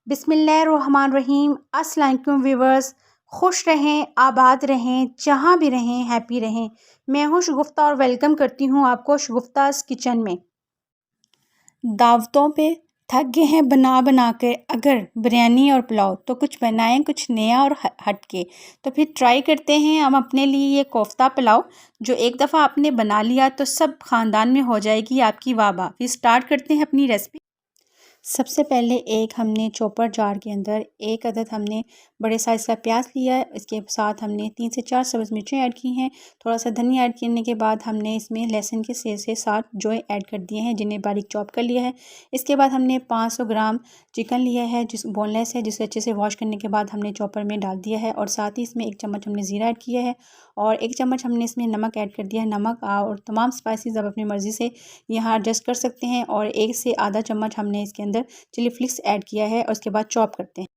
बिस्मिल्लाहिर्रहमानिर्रहीम। अस्सलाम वालेकुम व्यूवर्स। खुश रहें, आबाद रहें, जहाँ भी रहें हैप्पी रहें। मैं हूँ शगुफ्ता और वेलकम करती हूँ आपको शगुफ्तास किचन में। दावतों पे थक गए हैं बना बना के अगर बिरयानी और पुलाव, तो कुछ बनाएं कुछ नया और हट के। तो फिर ट्राई करते हैं हम अपने लिए ये कोफ्ता पुलाव, जो एक दफ़ा आपने बना लिया तो सब ख़ानदान में हो जाएगी आपकी वाह वाह। फिर स्टार्ट करते हैं अपनी रेसिपी। सबसे पहले एक हमने चॉपर जार के अंदर एक अदद हमने बड़े साइज़ का प्याज लिया है। इसके साथ हमने 3 से 4 सब्ज़ मिर्चें ऐड की हैं। थोड़ा सा धनिया ऐड करने के बाद हमने इसमें लहसुन के 6 से 7 जो ऐड कर दिए हैं, जिन्हें बारीक चॉप कर लिया है। इसके बाद हमने 500 ग्राम चिकन लिया है जिस बोनलेस है, जिसे अच्छे से वॉश करने के बाद हमने चॉपर में डाल दिया है। और साथ ही इसमें 1 चम्मच हमने ज़ीरा ऐड किया है और 1 चम्मच हमने इसमें नमक ऐड कर दिया है। नमक और तमाम स्पाइसेस आप अपनी मर्ज़ी से यहाँ एडजस्ट कर सकते हैं। और 1 से आधा चम्मच हमने इसके अंदर चिली फ्लेक्स ऐड किया है और उसके बाद चॉप करते हैं।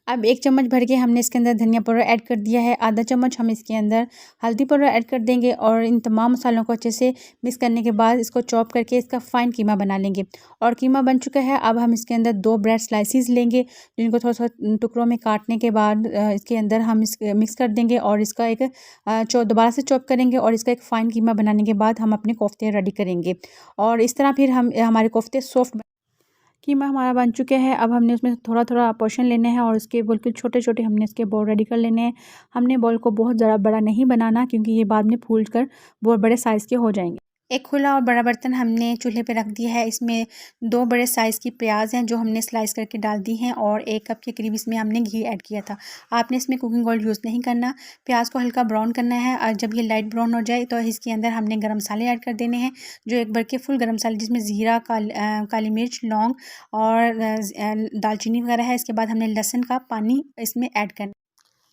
अब 1 चम्मच भर के हमने इसके अंदर धनिया पाउडर ऐड कर दिया है। आधा चम्मच हम इसके अंदर हल्दी पाउडर ऐड कर देंगे और इन तमाम मसालों को अच्छे से मिक्स करने के बाद इसको चॉप करके इसका फ़ाइन कीमा बना लेंगे। और कीमा बन चुका है। अब हम इसके अंदर 2 ब्रेड स्लाइसिस लेंगे, जिनको थोड़ा-सा टुकड़ों में काटने के बाद इसके अंदर हम इस मिक्स कर देंगे और इसका एक दोबारा से चॉप करेंगे और इसका एक फ़ाइन कीमा बनाने के बाद हम अपने कोफ्ते रेडी करेंगे। और इस तरह फिर हम हमारे कोफ्ते सॉफ्ट कीमा हमारा बन चुके हैं। अब हमने उसमें थोड़ा-थोड़ा पोर्शन लेने हैं और उसके बिल्कुल छोटे-छोटे हमने इसके बॉल रेडी कर लेने हैं। हमने बॉल को बहुत ज़्यादा बड़ा नहीं बनाना, क्योंकि ये बाद में फूल कर बहुत बड़े साइज़ के हो जाएंगे। एक खुला और बड़ा बर्तन हमने चूल्हे पे रख दिया है। इसमें 2 बड़े साइज़ की प्याज हैं जो हमने स्लाइस करके डाल दी हैं और 1 कप के करीब इसमें हमने घी ऐड किया था। आपने इसमें कुकिंग ऑयल यूज़ नहीं करना। प्याज को हल्का ब्राउन करना है और जब ये लाइट ब्राउन हो जाए तो इसके अंदर हमने गरम मसाले ऐड कर देने हैं, जो एक भर के फुल गरम मसाले, जिसमें ज़ीरा, काली मिर्च, लौंग और दालचीनी वगैरह है। इसके बाद हमने लहसुन का पानी इसमें ऐड करना।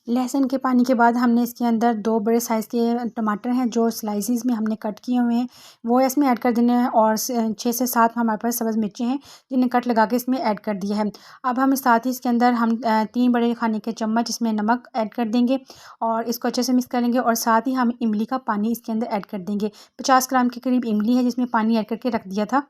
लहसुन के पानी के बाद हमने इसके अंदर 2 बड़े साइज़ के टमाटर हैं जो स्लाइसिस में हमने कट किए हुए हैं, वो इसमें ऐड कर देने हैं। और 6 से 7 हमारे पास सब्ज़ मिर्चें हैं, जिन्हें कट लगा के इसमें ऐड कर दिया है। अब हम साथ ही इसके अंदर हम 3 बड़े खाने के चम्मच इसमें नमक ऐड कर देंगे और इसको अच्छे से मिक्स करेंगे। और साथ ही हम इमली का पानी इसके अंदर ऐड कर देंगे। 50 ग्राम के करीब इमली है, जिसमें पानी ऐड करके रख दिया था।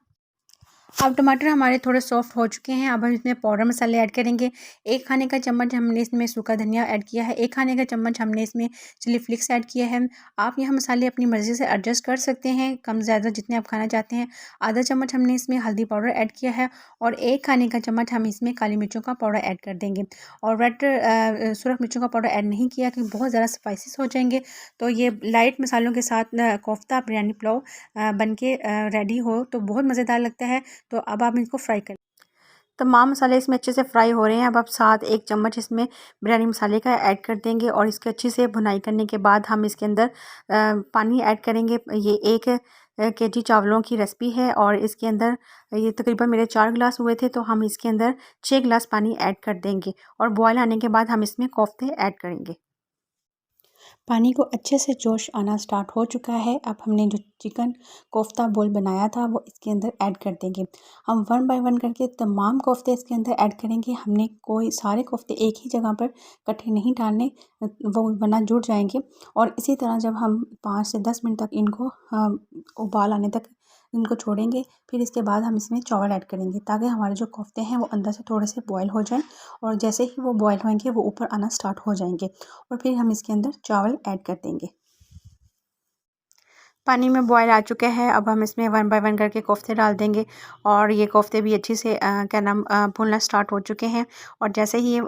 अब टमाटर हमारे थोड़े सॉफ्ट हो चुके हैं। अब हम इसमें पाउडर मसाले ऐड करेंगे। 1 खाने का चम्मच हमने इसमें सूखा धनिया ऐड किया है। 1 खाने का चम्मच हमने इसमें चिली फ्लेक्स ऐड किया है। आप यह मसाले अपनी मर्ज़ी से एडजस्ट कर सकते हैं, कम ज़्यादा जितने आप खाना चाहते हैं। आधा चम्मच हमने इसमें हल्दी पाउडर ऐड किया है और 1 खाने का चम्मच हम इसमें काली मिर्चों का पाउडर ऐड कर देंगे। और रेड सुरख मिर्चों का पाउडर ऐड नहीं किया, क्योंकि बहुत ज़्यादा स्पाइसेस हो जाएंगे। तो ये लाइट मसालों के साथ कोफ्ता बिरयानी पुलाव बन के रेडी हो तो बहुत मज़ेदार लगता है। तो अब आप इनको फ्राई करें। तमाम मसाले इसमें अच्छे से फ्राई हो रहे हैं। अब आप साथ 1 चम्मच इसमें बिरयानी मसाले का ऐड कर देंगे और इसकी अच्छी से भुनाई करने के बाद हम इसके अंदर पानी ऐड करेंगे। ये 1 केजी चावलों की रेसिपी है और इसके अंदर ये तकरीबन मेरे 4 गिलास हुए थे, तो हम इसके अंदर 6 गिलास पानी ऐड कर देंगे। और बॉयल आने के बाद हम इसमें कोफ्ते ऐड करेंगे। पानी को अच्छे से जोश आना स्टार्ट हो चुका है। अब हमने जो चिकन कोफ्ता बोल बनाया था वो इसके अंदर ऐड कर देंगे। हम 1 बाय 1 करके तमाम कोफ्ते इसके अंदर ऐड करेंगे। हमने कोई सारे कोफ्ते एक ही जगह पर इकट्ठे नहीं डालने, वो वरना जुड़ जाएंगे। और इसी तरह जब हम 5 से 10 मिनट तक इनको उबाल आने तक इनको छोड़ेंगे, फिर इसके बाद हम इसमें चावल ऐड करेंगे, ताकि हमारे जो कोफ्ते हैं वो अंदर से थोड़े से बॉयल हो जाएं। और जैसे ही वो बॉयल होंगे वो ऊपर आना स्टार्ट हो जाएंगे और फिर हम इसके अंदर चावल ऐड कर देंगे। पानी में बॉयल आ चुका है। अब हम इसमें 1 बाय 1 करके कोफ्ते डाल देंगे और ये कोफ्ते भी अच्छी से क्या नाम भुनना स्टार्ट हो चुके हैं। और जैसे ही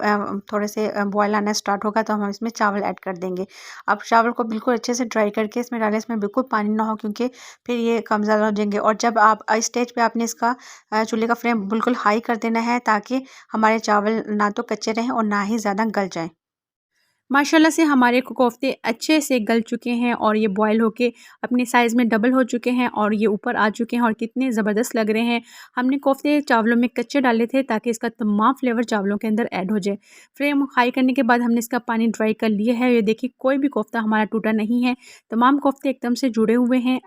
थोड़े से बॉयल आना स्टार्ट होगा तो हम इसमें चावल ऐड कर देंगे। अब चावल को बिल्कुल अच्छे से ड्राई करके इसमें डालें, इसमें बिल्कुल पानी ना हो, क्योंकि फिर ये कम ज़्यादा हो जाएंगे। और जब आप इस स्टेज पे आपने इसका चूल्हे का फ्लेम बिल्कुल हाई कर देना है, ताकि हमारे चावल ना तो कच्चे रहें और ना ही ज़्यादा गल जाएँ। माशाल्लाह से हमारे कोफ्ते अच्छे से गल चुके हैं और ये बॉयल होके अपने साइज़ में डबल हो चुके हैं और ये ऊपर आ चुके हैं और कितने ज़बरदस्त लग रहे हैं। हमने कोफ्ते चावलों में कच्चे डाले थे, ताकि इसका तमाम फ्लेवर चावलों के अंदर ऐड हो जाए। फ्लेम हाई करने के बाद हमने इसका पानी ड्राई कर लिया है। ये देखिए, कोई भी कोफ्ता हमारा टूटा नहीं है, तमाम कोफ्ते एकदम से जुड़े हुए हैं।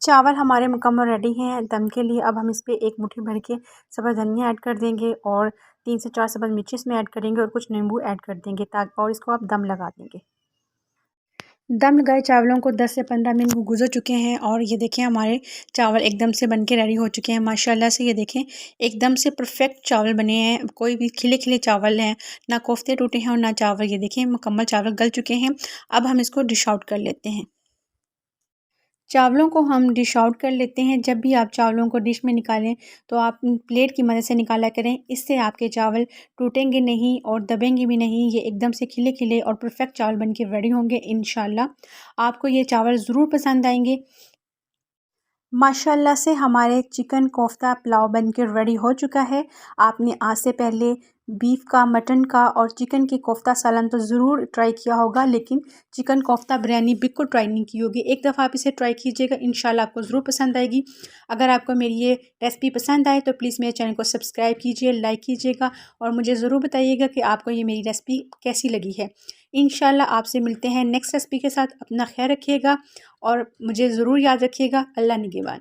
चावल हमारे मुकम्मल रेडी हैं दम के लिए। अब हम इस पे 1 मुट्ठी भर के सब्ज़ धनिया ऐड कर देंगे और 3 से 4 सब्ज़ मिर्ची इसमें ऐड करेंगे और कुछ नींबू ऐड कर देंगे, ताकि और इसको आप दम लगा देंगे। दम लगाए चावलों को 10 से 15 मिनट गुजर चुके हैं और ये देखें हमारे चावल एकदम से बनके रेडी हो चुके हैं माशाल्लाह से। ये देखें एकदम से परफेक्ट चावल बने हैं, कोई भी खिले खिले चावल हैं, ना कोफ्ते टूटे हैं और ना चावल। ये देखें मुकम्मल चावल गल चुके हैं। अब हम इसको डिश आउट कर लेते हैं। चावलों को हम डिश आउट कर लेते हैं। जब भी आप चावलों को डिश में निकालें तो आप प्लेट की मदद से निकाला करें, इससे आपके चावल टूटेंगे नहीं और दबेंगे भी नहीं। ये एकदम से खिले खिले और परफेक्ट चावल बन के रेडी होंगे इंशाल्लाह। आपको ये चावल ज़रूर पसंद आएंगे। माशाल्लाह से हमारे चिकन कोफ्ता पुलाव बनके रेडी हो चुका है। आपने आज से पहले बीफ का, मटन का और चिकन की कोफ्ता सालन तो ज़रूर ट्राई किया होगा, लेकिन चिकन कोफ्ता बिरयानी बिल्कुल ट्राई नहीं की होगी। एक दफ़ा आप इसे ट्राई कीजिएगा, इंशाल्लाह आपको ज़रूर पसंद आएगी। अगर आपको मेरी ये रेसिपी पसंद आए तो प्लीज़ मेरे चैनल को सब्सक्राइब कीजिए, लाइक कीजिएगा और मुझे ज़रूर बताइएगा कि आपको ये मेरी रेसिपी कैसी लगी है। इंशाल्लाह आपसे मिलते हैं नेक्स्ट रेसिपी के साथ। अपना ख्याल रखिएगा और मुझे ज़रूर याद रखिएगा। अल्लाह निगहबान।